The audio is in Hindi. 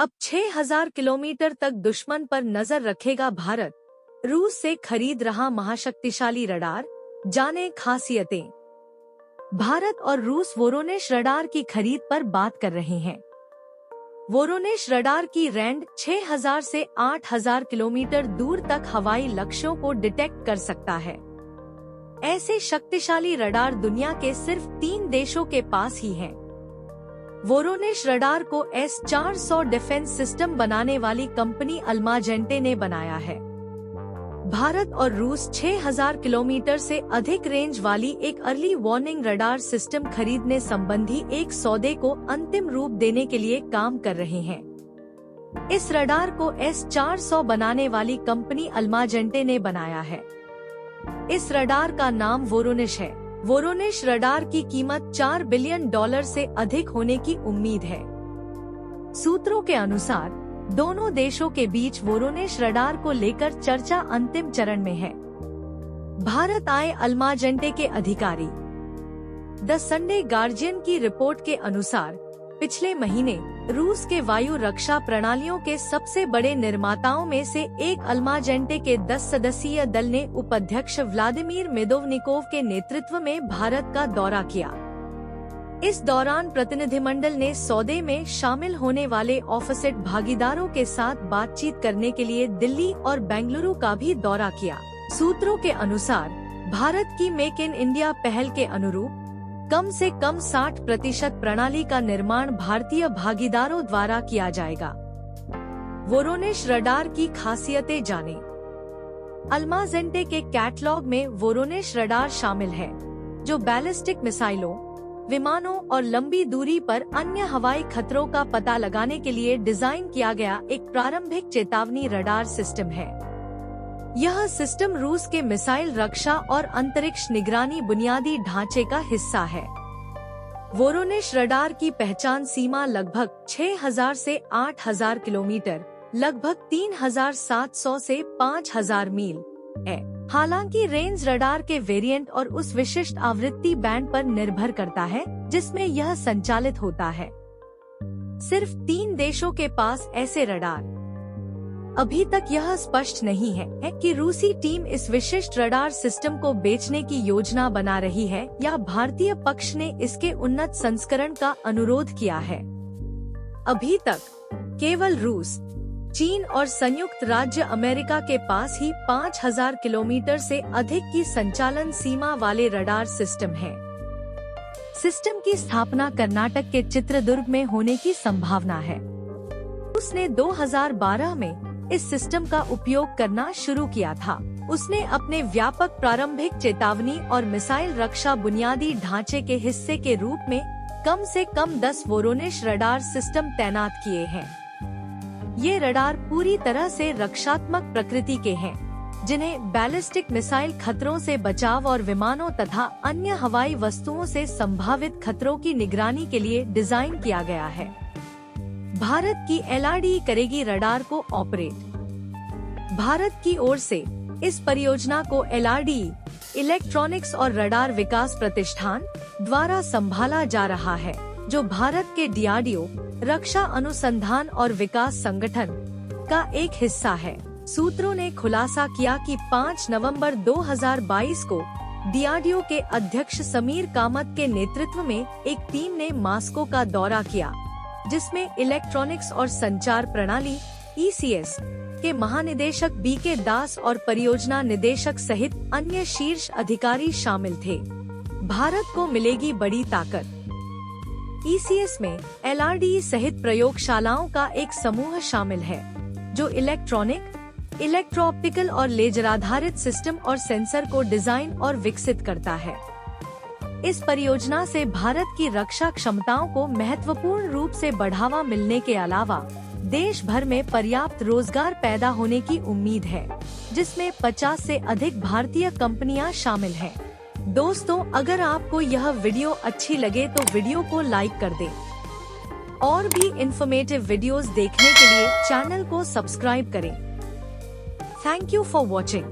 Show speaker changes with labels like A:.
A: अब 6000 किलोमीटर तक दुश्मन पर नजर रखेगा भारत। रूस से खरीद रहा महाशक्तिशाली रडार, जाने खासियतें। भारत और रूस वोरोनेश रडार की खरीद पर बात कर रहे हैं। वोरोनेश रडार की रेंज 6000 से 8000 किलोमीटर दूर तक हवाई लक्ष्यों को डिटेक्ट कर सकता है। ऐसे शक्तिशाली रडार दुनिया के सिर्फ 3 देशों के पास ही हैं। वोरोनेश रडार को S-400 डिफेंस सिस्टम बनाने वाली कंपनी अल्माजेंटे ने बनाया है। भारत और रूस 6000 किलोमीटर से अधिक रेंज वाली एक अर्ली वार्निंग रडार सिस्टम खरीदने संबंधी एक सौदे को अंतिम रूप देने के लिए काम कर रहे हैं। इस रडार को S-400 बनाने वाली कंपनी अल्माजेंटे ने बनाया है। इस रडार का नाम वोरोनेश है। वोरोनेश रडार की कीमत $4 बिलियन से अधिक होने की उम्मीद है। सूत्रों के अनुसार दोनों देशों के बीच वोरोनेश रडार को लेकर चर्चा अंतिम चरण में है। भारत आए अल्माजेंटे के अधिकारी। द संडे गार्जियन की रिपोर्ट के अनुसार पिछले महीने रूस के वायु रक्षा प्रणालियों के सबसे बड़े निर्माताओं में से एक अल्माजेंटे के 10 सदस्यीय दल ने उपाध्यक्ष व्लादिमीर मेदोवनिकोव के नेतृत्व में भारत का दौरा किया। इस दौरान प्रतिनिधिमंडल ने सौदे में शामिल होने वाले ऑफसेट भागीदारों के साथ बातचीत करने के लिए दिल्ली और बेंगलुरु का भी दौरा किया। सूत्रों के अनुसार भारत की मेक इन इंडिया पहल के अनुरूप कम से कम 60% प्रणाली का निर्माण भारतीय भागीदारों द्वारा किया जाएगा। वोरोनेश रडार की खासियतें जानें। अल्माजेंटे के कैटलॉग में वोरोनेश रडार शामिल है, जो बैलिस्टिक मिसाइलों, विमानों और लंबी दूरी पर अन्य हवाई खतरों का पता लगाने के लिए डिजाइन किया गया एक प्रारंभिक चेतावनी रडार सिस्टम है। यह सिस्टम रूस के मिसाइल रक्षा और अंतरिक्ष निगरानी बुनियादी ढांचे का हिस्सा है। वोरोनेश रडार की पहचान सीमा लगभग 6000 से 8000 किलोमीटर, लगभग 3700 से 5000 मील है। हालांकि रेंज रडार के वेरिएंट और उस विशिष्ट आवृत्ति बैंड पर निर्भर करता है जिसमें यह संचालित होता है। सिर्फ 3 देशों के पास ऐसे रडार। अभी तक यह स्पष्ट नहीं है कि रूसी टीम इस विशिष्ट रडार सिस्टम को बेचने की योजना बना रही है या भारतीय पक्ष ने इसके उन्नत संस्करण का अनुरोध किया है। अभी तक केवल रूस, चीन और संयुक्त राज्य अमेरिका के पास ही 5000 किलोमीटर से अधिक की संचालन सीमा वाले रडार सिस्टम है। सिस्टम की स्थापना कर्नाटक के चित्रदुर्ग में होने की संभावना है। उसने 2012 में इस सिस्टम का उपयोग करना शुरू किया था। उसने अपने व्यापक प्रारंभिक चेतावनी और मिसाइल रक्षा बुनियादी ढांचे के हिस्से के रूप में कम से कम 10 वोरोनेश रडार सिस्टम तैनात किए हैं। ये रडार पूरी तरह से रक्षात्मक प्रकृति के हैं, जिन्हें बैलिस्टिक मिसाइल खतरों से बचाव और विमानों तथा अन्य हवाई वस्तुओं से संभावित खतरों की निगरानी के लिए डिजाइन किया गया है। भारत की LRDE करेगी रडार को ऑपरेट। भारत की ओर से इस परियोजना को LRDE, इलेक्ट्रॉनिक्स और रडार विकास प्रतिष्ठान द्वारा संभाला जा रहा है, जो भारत के DRDO, रक्षा अनुसंधान और विकास संगठन का एक हिस्सा है। सूत्रों ने खुलासा किया कि 5 नवंबर 2022 को DRDO के अध्यक्ष समीर कामत के नेतृत्व में एक टीम ने मॉस्को का दौरा किया, जिसमें इलेक्ट्रॉनिक्स और संचार प्रणाली ECS के महानिदेशक BK दास और परियोजना निदेशक सहित अन्य शीर्ष अधिकारी शामिल थे। भारत को मिलेगी बड़ी ताकत। ECS में LRDE सहित प्रयोगशालाओं का एक समूह शामिल है, जो इलेक्ट्रॉनिक, इलेक्ट्रो ऑप्टिकल और लेजर आधारित सिस्टम और सेंसर को डिजाइन और विकसित करता है। इस परियोजना से भारत की रक्षा क्षमताओं को महत्वपूर्ण रूप से बढ़ावा मिलने के अलावा देश भर में पर्याप्त रोजगार पैदा होने की उम्मीद है, जिसमें 50 से अधिक भारतीय कंपनियां शामिल हैं। दोस्तों, अगर आपको यह वीडियो अच्छी लगे तो वीडियो को लाइक कर दें। और भी इन्फॉर्मेटिव वीडियोस देखने के लिए चैनल को सब्सक्राइब करें। Thank you for watching.